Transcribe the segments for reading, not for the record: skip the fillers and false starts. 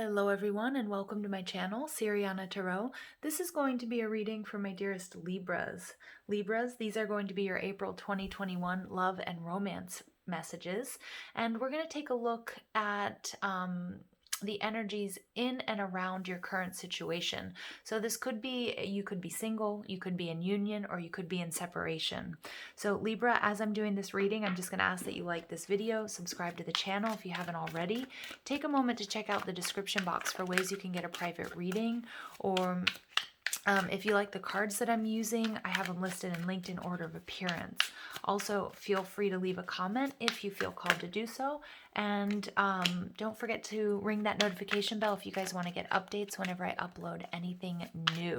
Hello everyone and welcome to my channel, Siriana Tarot. This is going to be a reading for my dearest Libras. Libras, these are going to be your April 2021 love and romance messages. And we're going to take a look at the energies in and around your current situation. So this could be, you could be single, you could be in union, or you could be in separation. So Libra, as I'm doing this reading, I'm just going to ask that you like this video, subscribe to the channel if you haven't already. Take a moment to check out the description box for ways you can get a private reading, or if you like the cards that I'm using, I have them listed and linked in order of appearance. Also, feel free to leave a comment if you feel called to do so. And don't forget to ring that notification bell if you guys want to get updates whenever I upload anything new.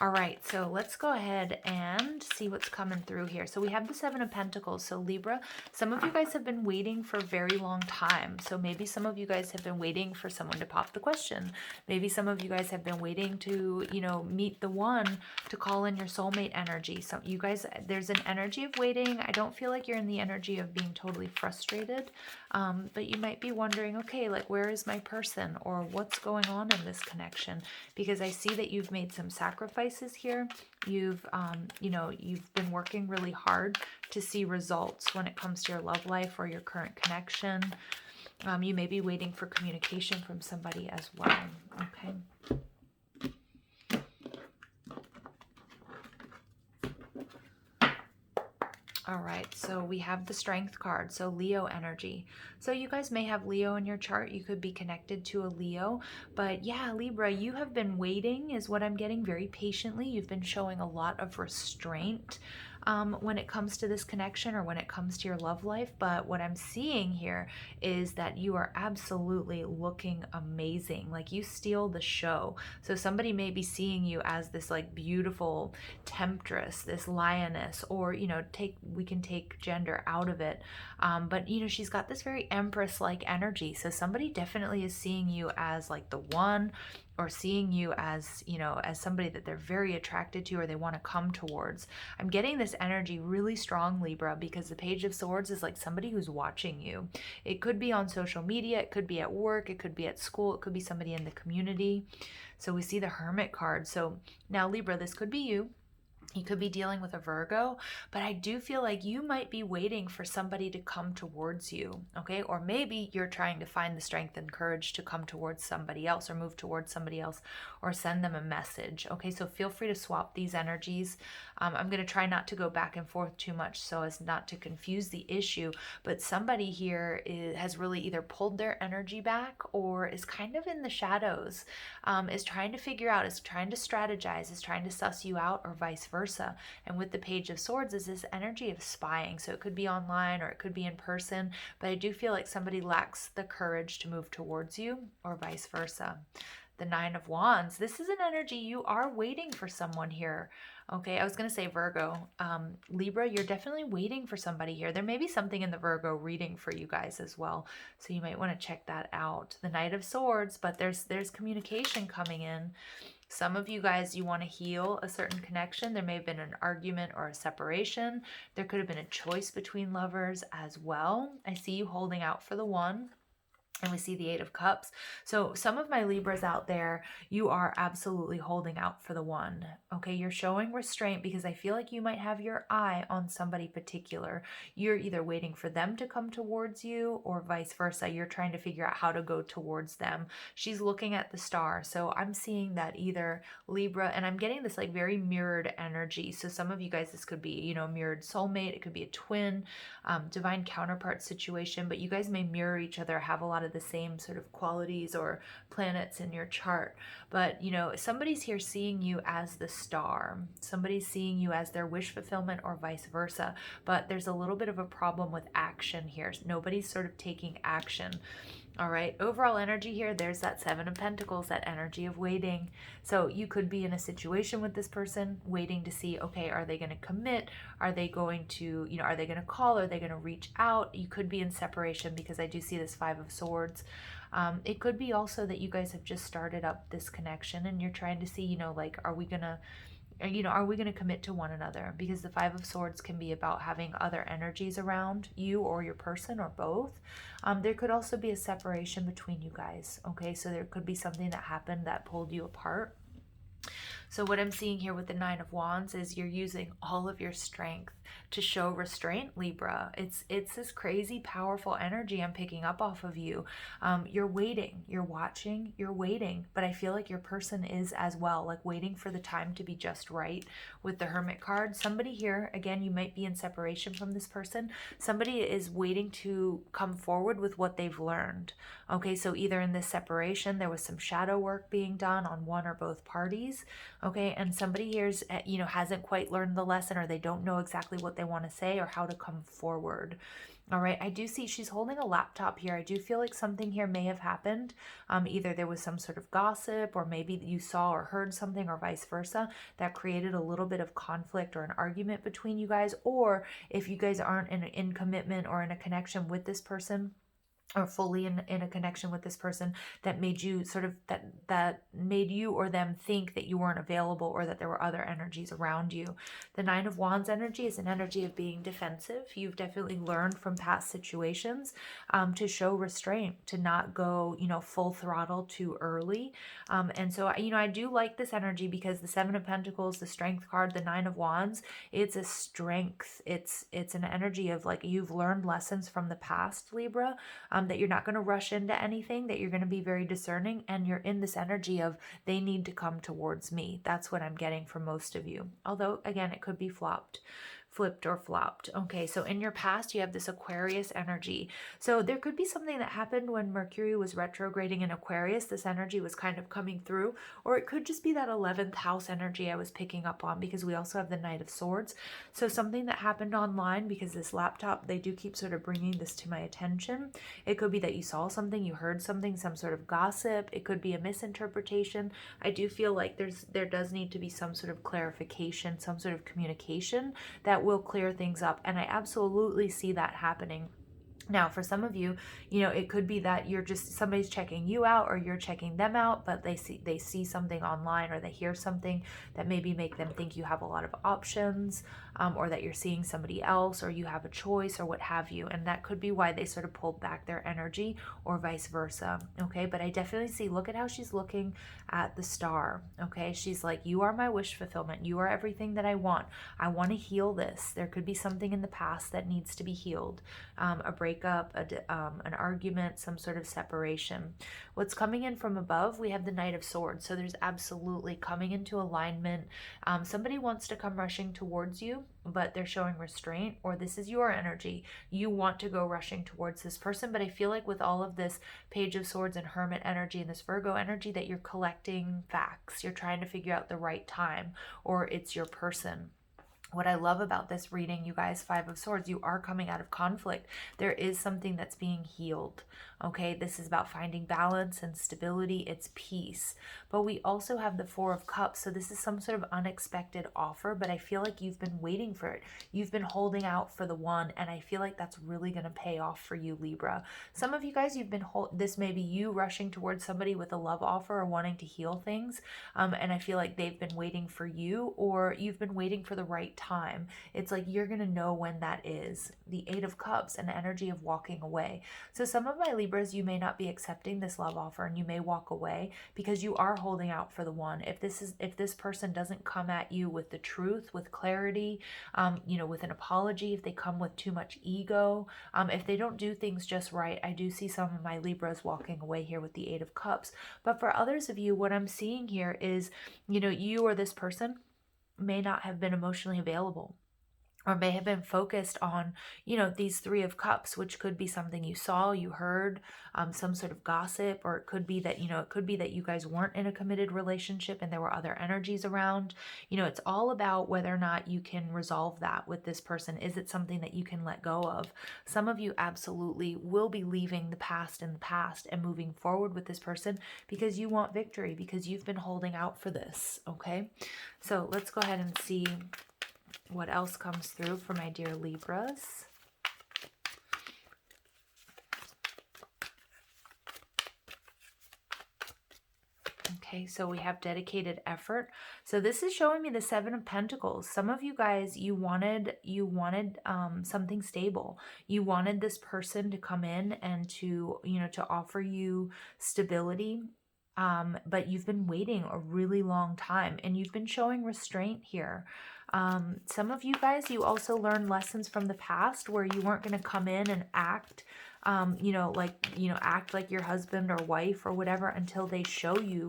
All right, so let's go ahead and see what's coming through here. So we have the Seven of Pentacles. So Libra, some of you guys have been waiting for a very long time. So maybe some of you guys have been waiting for someone to pop the question. Maybe some of you guys have been waiting to, meet the one to call in your soulmate energy. So you guys, there's an energy of waiting. I don't feel like you're in the energy of being totally frustrated, but you might be wondering, okay, like where is my person, or what's going on in this connection? Because I see that you've made some sacrifices here. You've, you've been working really hard to see results when it comes to your love life or your current connection. You may be waiting for communication from somebody as well. Okay. All right, so we have the Strength card, so Leo energy. So you guys may have Leo in your chart. You could be connected to a Leo. But yeah, Libra, you have been waiting is what I'm getting, very patiently. You've been showing a lot of restraint when it comes to this connection, or when it comes to your love life. But what I'm seeing here is that you are absolutely looking amazing. Like you steal the show. So somebody may be seeing you as this like beautiful temptress, this lioness, or we can take gender out of it, but she's got this very Empress like energy. So somebody definitely is seeing you as like the one, or seeing you as as somebody that they're very attracted to, or they want to come towards. I'm getting this energy really strong, Libra, because the Page of Swords is like somebody who's watching you. It could be on social media, it could be at work, it could be at school, it could be somebody in the community. So we see the Hermit card. So now Libra, this could be you. You could be dealing with a Virgo, but I do feel like you might be waiting for somebody to come towards you, okay? Or maybe you're trying to find the strength and courage to come towards somebody else, or move towards somebody else, or send them a message, okay? So feel free to swap these energies. I'm going to try not to go back and forth too much so as not to confuse the issue, but somebody here has really either pulled their energy back, or is kind of in the shadows, is trying to figure out, is trying to strategize, is trying to suss you out, or vice versa. And with the Page of Swords is this energy of spying. So it could be online, or it could be in person, but I do feel like somebody lacks the courage to move towards you, or vice versa. The Nine of Wands, this is an energy you are waiting for someone here. Okay, I was going to say Virgo. Libra, you're definitely waiting for somebody here. There may be something in the Virgo reading for you guys as well, so you might want to check that out. The Knight of Swords, but there's communication coming in. Some of you guys, you want to heal a certain connection. There may have been an argument or a separation. There could have been a choice between lovers as well. I see you holding out for the one. And we see the Eight of Cups. So some of my Libras out there, you are absolutely holding out for the one. Okay, you're showing restraint because I feel like you might have your eye on somebody particular. You're either waiting for them to come towards you, or vice versa. You're trying to figure out how to go towards them. She's looking at the star. So I'm seeing that either Libra, and I'm getting this like very mirrored energy. So some of you guys, this could be, mirrored soulmate. It could be a twin, divine counterpart situation, but you guys may mirror each other, have a lot of the same sort of qualities or planets in your chart. But somebody's here seeing you as the star. Somebody's seeing you as their wish fulfillment, or vice versa. But there's a little bit of a problem with action here. Nobody's sort of taking action. All right, overall energy here, there's that Seven of Pentacles, that energy of waiting. So you could be in a situation with this person waiting to see, okay, are they going to commit? Are they going to, are they going to call? Are they going to reach out? You could be in separation because I do see this Five of Swords. It could be also that you guys have just started up this connection and you're trying to see, like, are we going to you know, are we going to commit to one another? Because the Five of Swords can be about having other energies around you or your person or both. There could also be a separation between you guys. Okay, so there could be something that happened that pulled you apart. So what I'm seeing here with the Nine of Wands is you're using all of your strength to show restraint, Libra. It's this crazy, powerful energy I'm picking up off of you. You're waiting, you're watching, you're waiting, but I feel like your person is as well, like waiting for the time to be just right with the Hermit card. Somebody here, again, you might be in separation from this person. Somebody is waiting to come forward with what they've learned. Okay, so either in this separation, there was some shadow work being done on one or both parties. Okay, and somebody here's, you know, hasn't quite learned the lesson, or they don't know exactly what they want to say or how to come forward. All right, I do see she's holding a laptop here. I do feel like something here may have happened. Either there was some sort of gossip, or maybe you saw or heard something, or vice versa, that created a little bit of conflict or an argument between you guys. Or if you guys aren't in commitment or in a connection with this person, or fully in a connection with this person, that made you sort of, that made you or them think that you weren't available, or that there were other energies around you. The Nine of Wands energy is an energy of being defensive. You've definitely learned from past situations to show restraint, to not go, you know, full throttle too early. And so, you know, I do like this energy because the Seven of Pentacles, the Strength card, the Nine of Wands, it's a strength. It's an energy of like, you've learned lessons from the past, Libra. That you're not going to rush into anything, that you're going to be very discerning, and you're in this energy of they need to come towards me. That's what I'm getting from most of you. Although, again, it could be flipped or flopped. Okay, so in your past, you have this Aquarius energy. So there could be something that happened when Mercury was retrograding in Aquarius. This energy was kind of coming through, or it could just be that 11th house energy I was picking up on, because we also have the Knight of Swords. So something that happened online, because this laptop, they do keep sort of bringing this to my attention. It could be that you saw something, you heard something, some sort of gossip. It could be a misinterpretation. I do feel like there does need to be some sort of clarification, some sort of communication that will clear things up. And I absolutely see that happening. Now, for some of you, you know, it could be that you're just, somebody's checking you out, or you're checking them out, but they see something online, or they hear something that maybe make them think you have a lot of options, or that you're seeing somebody else, or you have a choice, or what have you. And that could be why they sort of pulled back their energy, or vice versa. Okay, but I definitely see, look at how she's looking at the star. Okay, she's like, you are my wish fulfillment. You are everything that I want. I want to heal this. There could be something in the past that needs to be healed. A breakup, an argument, some sort of separation. What's coming in from above, we have the Knight of Swords. So there's absolutely coming into alignment. Somebody wants to come rushing towards you, but they're showing restraint, or this is your energy. You want to go rushing towards this person, but I feel like with all of this Page of Swords and Hermit energy and this Virgo energy, that you're collecting facts. You're trying to figure out the right time, or it's your person. What I love about this reading, you guys, Five of Swords, you are coming out of conflict. There is something that's being healed. Okay, this is about finding balance and stability. It's peace. But we also have the Four of Cups. So this is some sort of unexpected offer, but I feel like you've been waiting for it. You've been holding out for the one, and I feel like that's really going to pay off for you, Libra. Some of you guys, you've been this may be you rushing towards somebody with a love offer or wanting to heal things, and I feel like they've been waiting for you, or you've been waiting for the right time. It's like you're going to know when that is. The Eight of Cups, an energy of walking away. So some of my Libras, you may not be accepting this love offer, and you may walk away because you are holding out for the one. If this person doesn't come at you with the truth, with clarity, you know, with an apology, if they come with too much ego, if they don't do things just right, I do see some of my Libras walking away here with the Eight of Cups. But for others of you, what I'm seeing here is, you know, you or this person may not have been emotionally available, or may have been focused on, you know, these Three of Cups, which could be something you saw, you heard, some sort of gossip, or it could be that, you know, it could be that you guys weren't in a committed relationship and there were other energies around. You know, it's all about whether or not you can resolve that with this person. Is it something that you can let go of? Some of you absolutely will be leaving the past in the past and moving forward with this person because you want victory, because you've been holding out for this. Okay, so let's go ahead and see what else comes through for my dear Libras. Okay, so we have dedicated effort. So this is showing me the Seven of Pentacles. Some of you guys, you wanted something stable. You wanted this person to come in and to, to offer you stability. But you've been waiting a really long time and you've been showing restraint here. Some of you guys, you also learned lessons from the past where you weren't going to come in and act act like your husband or wife or whatever until they show you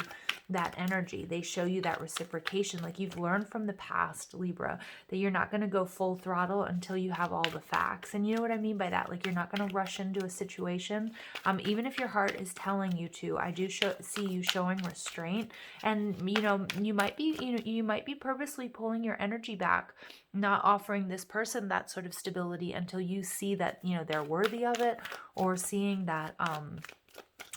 that energy. They show you that reciprocation. Like you've learned from the past, Libra, that you're not going to go full throttle until you have all the facts. And you know what I mean by that? Like you're not going to rush into a situation. Even if your heart is telling you to, I do see you showing restraint. And, you might be, you might be purposely pulling your energy back, not offering this person that sort of stability until you see that, they're worthy of it, or seeing that,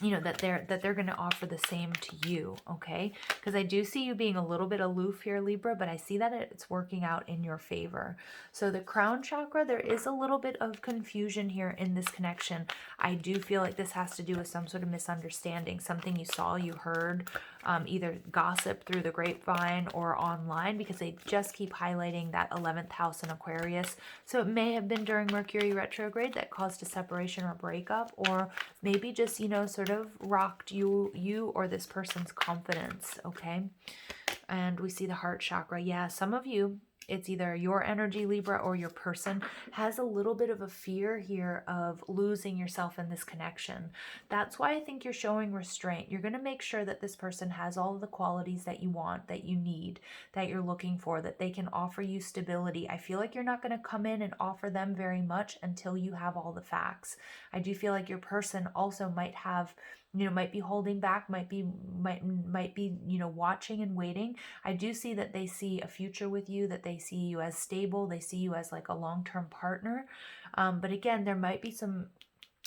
that they're going to offer the same to you, okay? Because I do see you being a little bit aloof here, Libra, but I see that it's working out in your favor. So the crown chakra, there is a little bit of confusion here in this connection. I do feel like this has to do with some sort of misunderstanding, something you saw, you heard, either gossip through the grapevine or online, because they just keep highlighting that 11th house in Aquarius. So it may have been during Mercury retrograde that caused a separation or breakup, or maybe just, sort of rocked you or this person's confidence, okay? And we see the heart chakra. Yeah, some of you, it's either your energy, Libra, or your person has a little bit of a fear here of losing yourself in this connection. That's why I think you're showing restraint. You're going to make sure that this person has all of the qualities that you want, that you need, that you're looking for, that they can offer you stability. I feel like you're not going to come in and offer them very much until you have all the facts. I do feel like your person also might have, might be holding back, might be, watching and waiting. I do see that they see a future with you, that they see you as stable, they see you as like a long-term partner. But again, there might be some,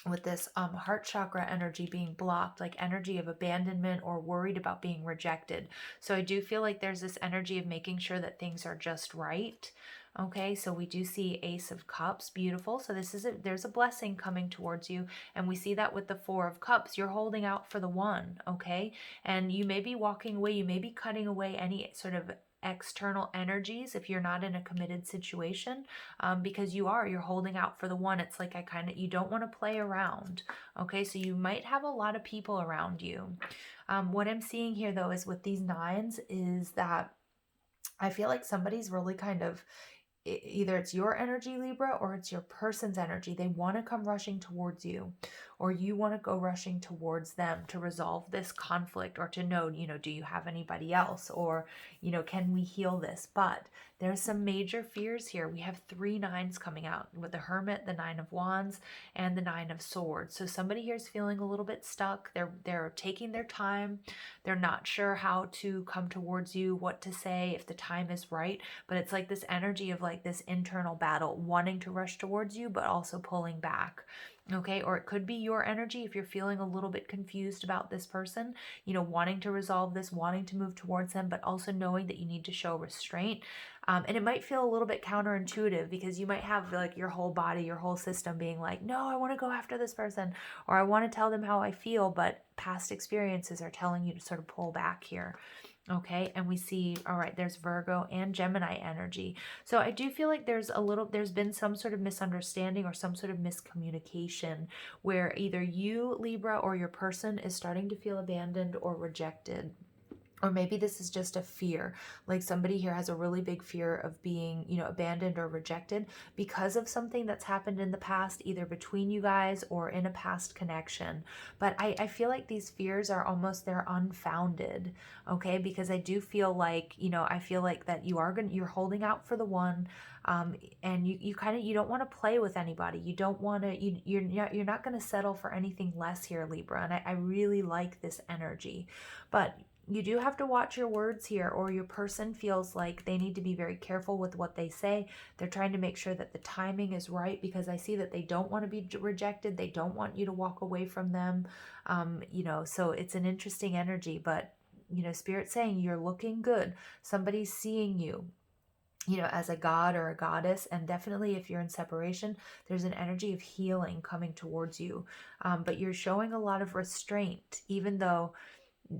with this heart chakra energy being blocked, like energy of abandonment or worried about being rejected. So I do feel like there's this energy of making sure that things are just right. Okay, so we do see Ace of Cups, beautiful. So there's a blessing coming towards you, and we see that with the Four of Cups. You're holding out for the one, okay? And you may be walking away, you may be cutting away any sort of external energies if you're not in a committed situation, because you're holding out for the one. It's like you don't want to play around, okay? So you might have a lot of people around you. What I'm seeing here though is with these nines is that I feel like somebody's really kind of, either it's your energy, Libra, or it's your person's energy. They want to come rushing towards you, or you want to go rushing towards them to resolve this conflict, or to know, do you have anybody else, or, can we heal this? But there's some major fears here. We have 3 nines coming out with the Hermit, the 9 of Wands, and the 9 of Swords. So somebody here is feeling a little bit stuck. They're taking their time. They're not sure how to come towards you, what to say, if the time is right. But it's like this energy of like this internal battle, wanting to rush towards you, but also pulling back. Okay, or it could be your energy if you're feeling a little bit confused about this person, wanting to resolve this, wanting to move towards them, but also knowing that you need to show restraint. And it might feel a little bit counterintuitive, because you might have like your whole body, your whole system being like, no, I want to go after this person, or I want to tell them how I feel, but past experiences are telling you to sort of pull back here. Okay, and we see, all right, there's Virgo and Gemini energy. So I do feel like there's been some sort of misunderstanding or some sort of miscommunication where either you, Libra, or your person is starting to feel abandoned or rejected. Or maybe this is just a fear, like somebody here has a really big fear of being, abandoned or rejected because of something that's happened in the past, either between you guys or in a past connection. But I feel like these fears are they're unfounded, okay? Because I do feel like, I feel like that you're holding out for the one, and you don't want to play with anybody. You don't want to, you're not going to settle for anything less here, Libra. And I really like this energy, but you do have to watch your words here, or your person feels like they need to be very careful with what they say. They're trying to make sure that the timing is right, because I see that they don't want to be rejected. They don't want you to walk away from them. So it's an interesting energy, but, Spirit's saying you're looking good. Somebody's seeing you, as a god or a goddess. And definitely if you're in separation, there's an energy of healing coming towards you. But you're showing a lot of restraint, even though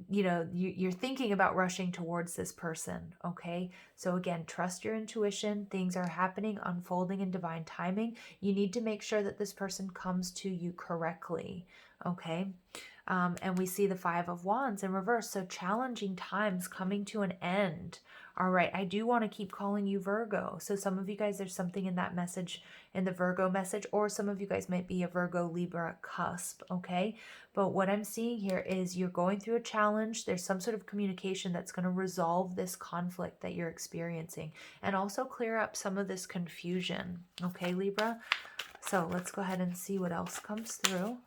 you're thinking about rushing towards this person, okay? So again, trust your intuition. Things are happening, unfolding in divine timing. You need to make sure that this person comes to you correctly, okay? And we see the Five of Wands in reverse. So challenging times coming to an end. All right, I do want to keep calling you Virgo. So some of you guys, there's something in that message, in the Virgo message, or some of you guys might be a Virgo Libra cusp, okay? But what I'm seeing here is you're going through a challenge. There's some sort of communication that's going to resolve this conflict that you're experiencing and also clear up some of this confusion, okay, Libra? So let's go ahead and see what else comes through.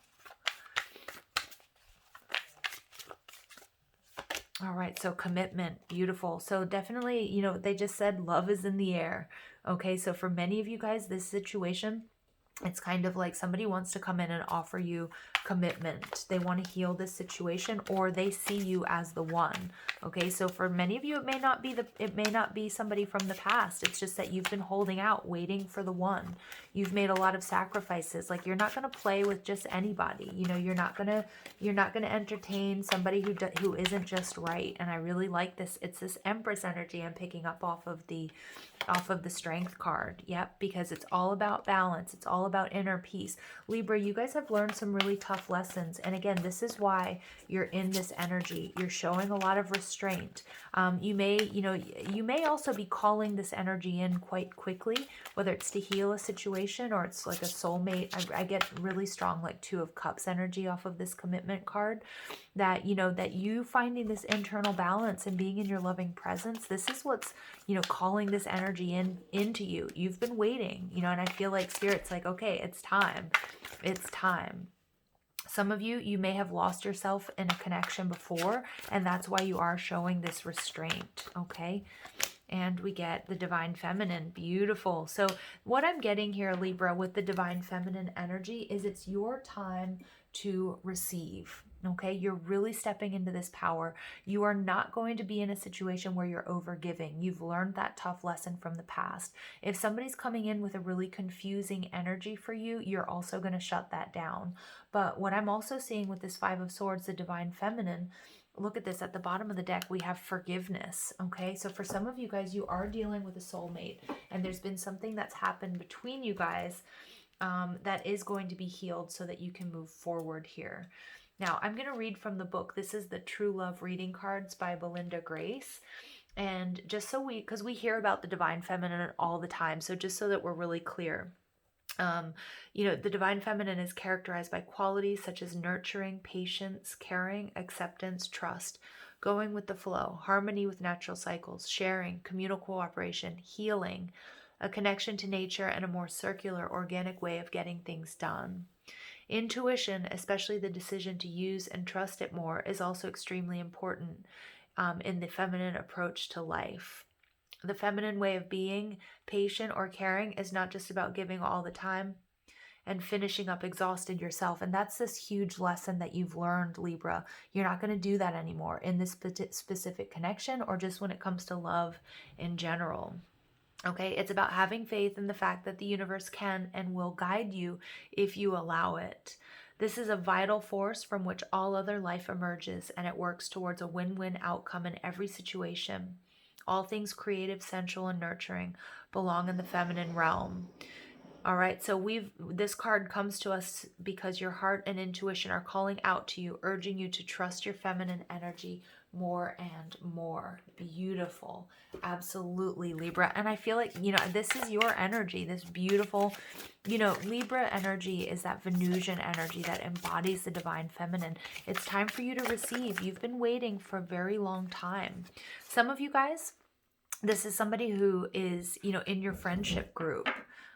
All right, so commitment, beautiful. So definitely, they just said love is in the air. Okay, so for many of you guys, this situation, it's kind of like somebody wants to come in and offer you commitment. They want to heal this situation, or they see you as the one. Okay, so for many of you, it may not be somebody from the past. It's just that you've been holding out, waiting for the one. You've made a lot of sacrifices. Like, you're not going to play with just anybody. You're not gonna entertain somebody who isn't just right. And I really like this. It's this Empress energy I'm picking up off of the Strength card. Yep, because it's all about balance. It's all about inner peace. Libra, you guys have learned some really tough lessons. And again, this is why you're in this energy. You're showing a lot of restraint. You may also be calling this energy in quite quickly, whether it's to heal a situation or it's like a soulmate. I get really strong like Two of Cups energy off of this commitment card, that you finding this internal balance and being in your loving presence. This is what's calling this energy into you. You've been waiting, and I feel like Spirit's like, okay, it's time. It's time. Some of you may have lost yourself in a connection before, and that's why you are showing this restraint, okay? And we get the Divine Feminine. Beautiful. So what I'm getting here, Libra, with the Divine Feminine energy is it's your time to receive. Okay, you're really stepping into this power. You are not going to be in a situation where you're overgiving. You've learned that tough lesson from the past. If somebody's coming in with a really confusing energy for you, you're also going to shut that down. But what I'm also seeing with this Five of Swords, the Divine Feminine, look at this. At the bottom of the deck, we have forgiveness. Okay, so for some of you guys, you are dealing with a soulmate, and there's been something that's happened between you guys that is going to be healed so that you can move forward here. Now, I'm going to read from the book. This is the True Love Reading Cards by Belinda Grace. And just so because we hear about the Divine Feminine all the time, so just so that we're really clear. The Divine Feminine is characterized by qualities such as nurturing, patience, caring, acceptance, trust, going with the flow, harmony with natural cycles, sharing, communal cooperation, healing, a connection to nature, and a more circular, organic way of getting things done. Intuition, especially the decision to use and trust it more, is also extremely important in the feminine approach to life. The feminine way of being, patient or caring, is not just about giving all the time and finishing up exhausted yourself. And that's this huge lesson that you've learned, Libra. You're not going to do that anymore in this specific connection or just when it comes to love in general. Okay, it's about having faith in the fact that the universe can and will guide you if you allow it. This is a vital force from which all other life emerges, and it works towards a win-win outcome in every situation. All things creative, sensual, and nurturing belong in the feminine realm. All right, so this card comes to us because your heart and intuition are calling out to you, urging you to trust your feminine energy more and more. Beautiful. Absolutely, Libra. And I feel like, this is your energy, this beautiful, Libra energy is that Venusian energy that embodies the Divine Feminine. It's time for you to receive. You've been waiting for a very long time. Some of you guys, this is somebody who is, in your friendship group.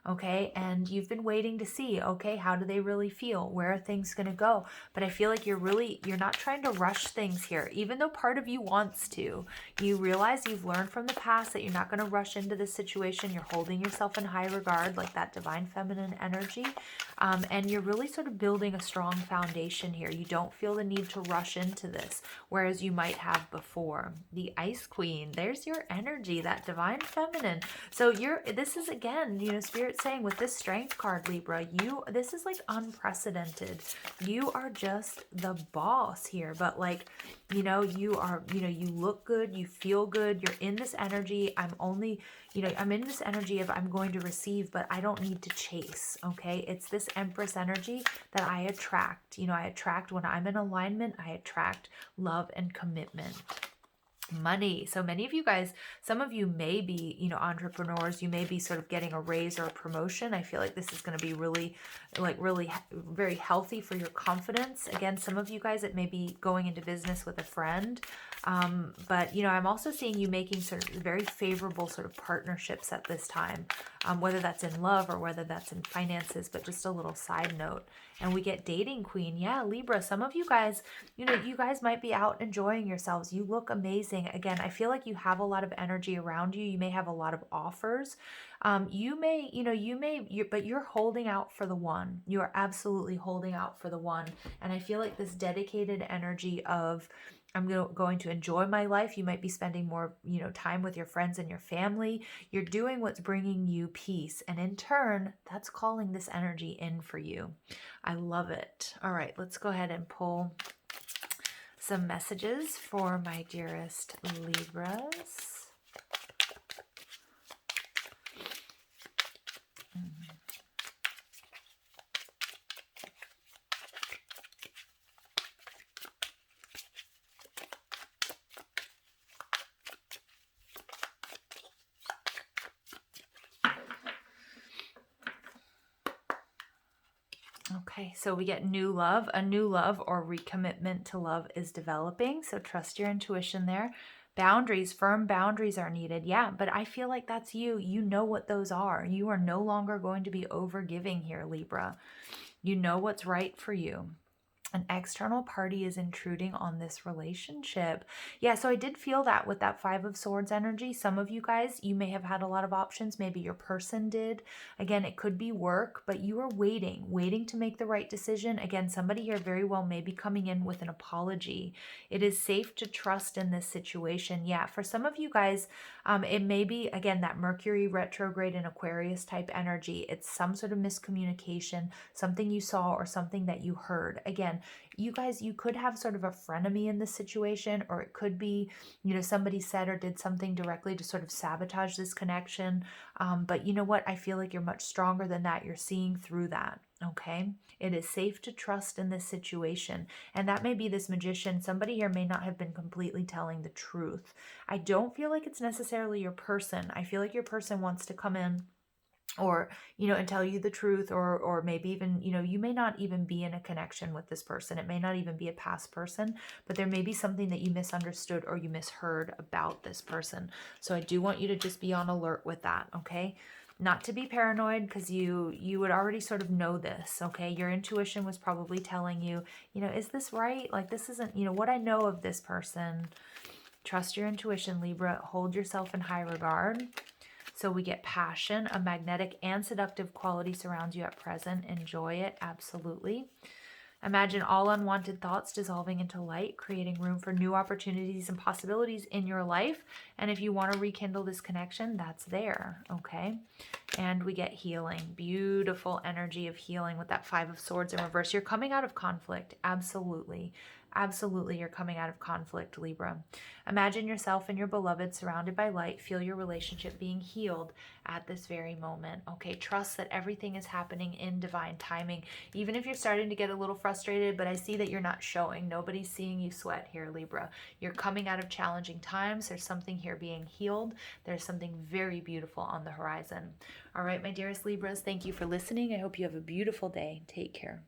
Okay, and you've been waiting to see, okay, how do they really feel? Where are things going to go? But I feel like you're not trying to rush things here, even though part of you wants to. You realize you've learned from the past that you're not going to rush into this situation. You're holding yourself in high regard, like that Divine Feminine energy. And you're really sort of building a strong foundation here. You don't feel the need to rush into this, whereas you might have before. The Ice Queen, there's your energy, that Divine Feminine. So this is, again, Spirit Spirit's saying with this Strength card, Libra, this is like unprecedented. You are just the boss here, but like, you know, you are, you know, you look good, you feel good, you're in this energy. I'm in this energy of I'm going to receive, but I don't need to chase, okay? It's this Empress energy that I attract. You know, I attract when I'm in alignment, I attract love and commitment. Money. So many of you guys, some of you may be, you know, entrepreneurs. You may be sort of getting a raise or a promotion. I feel like this is going to be really very healthy for your confidence. Again, some of you guys, it may be going into business with a friend. But, you know, I'm also seeing you making sort of very favorable sort of partnerships at this time, whether that's in love or whether that's in finances, but just a little side note. And we get dating queen. Yeah, Libra, some of you guys, you know, you guys might be out enjoying yourselves. You look amazing. Again, I feel like you have a lot of energy around you. You may have a lot of offers. But you're holding out for the one. You are absolutely holding out for the one. And I feel like this dedicated energy of, I'm going to enjoy my life. You might be spending more, you know, time with your friends and your family. You're doing what's bringing you peace. And in turn, that's calling this energy in for you. I love it. All right, let's go ahead and pull some messages for my dearest Libras. Okay, so we get new love. A new love or recommitment to love is developing. So trust your intuition there. Boundaries, firm boundaries are needed. Yeah, but I feel like that's you. You know what those are. You are no longer going to be overgiving here, Libra. You know what's right for you. An external party is intruding on this relationship. Yeah, so I did feel that with that Five of Swords energy. Some of you guys, you may have had a lot of options. Maybe your person did. Again, it could be work, but you are waiting to make the right decision. Again, somebody here very well may be coming in with an apology. It is safe to trust in this situation. Yeah, for some of you guys, it may be, again, that Mercury retrograde and Aquarius type energy. It's some sort of miscommunication, something you saw or something that you heard. Again, you guys, you could have sort of a frenemy in this situation, or it could be, you know, somebody said or did something directly to sort of sabotage this connection. But you know what? I feel like you're much stronger than that. You're seeing through that. Okay. It is safe to trust in this situation. And that may be this magician. Somebody here may not have been completely telling the truth. I don't feel like it's necessarily your person. I feel like your person wants to come in or, you know, and tell you the truth, or maybe even, you know, you may not even be in a connection with this person. It may not even be a past person, but there may be something that you misunderstood or you misheard about this person. So I do want you to just be on alert with that, okay? Not to be paranoid, because you would already sort of know this, okay? Your intuition was probably telling you, you know, is this right? Like, this isn't, you know, what I know of this person. Trust your intuition, Libra. Hold yourself in high regard. So we get passion, a magnetic and seductive quality surrounds you at present. Enjoy it, absolutely. Imagine all unwanted thoughts dissolving into light, creating room for new opportunities and possibilities in your life. And if you want to rekindle this connection, that's there, okay? And we get healing, beautiful energy of healing with that Five of Swords in reverse. You're coming out of conflict, absolutely. Absolutely, you're coming out of conflict, Libra. Imagine yourself and your beloved surrounded by light. Feel your relationship being healed at this very moment. Okay, trust that everything is happening in divine timing. Even if you're starting to get a little frustrated, but I see that you're not showing. Nobody's seeing you sweat here, Libra. You're coming out of challenging times. There's something here being healed. There's something very beautiful on the horizon. All right, my dearest Libras, thank you for listening. I hope you have a beautiful day. Take care.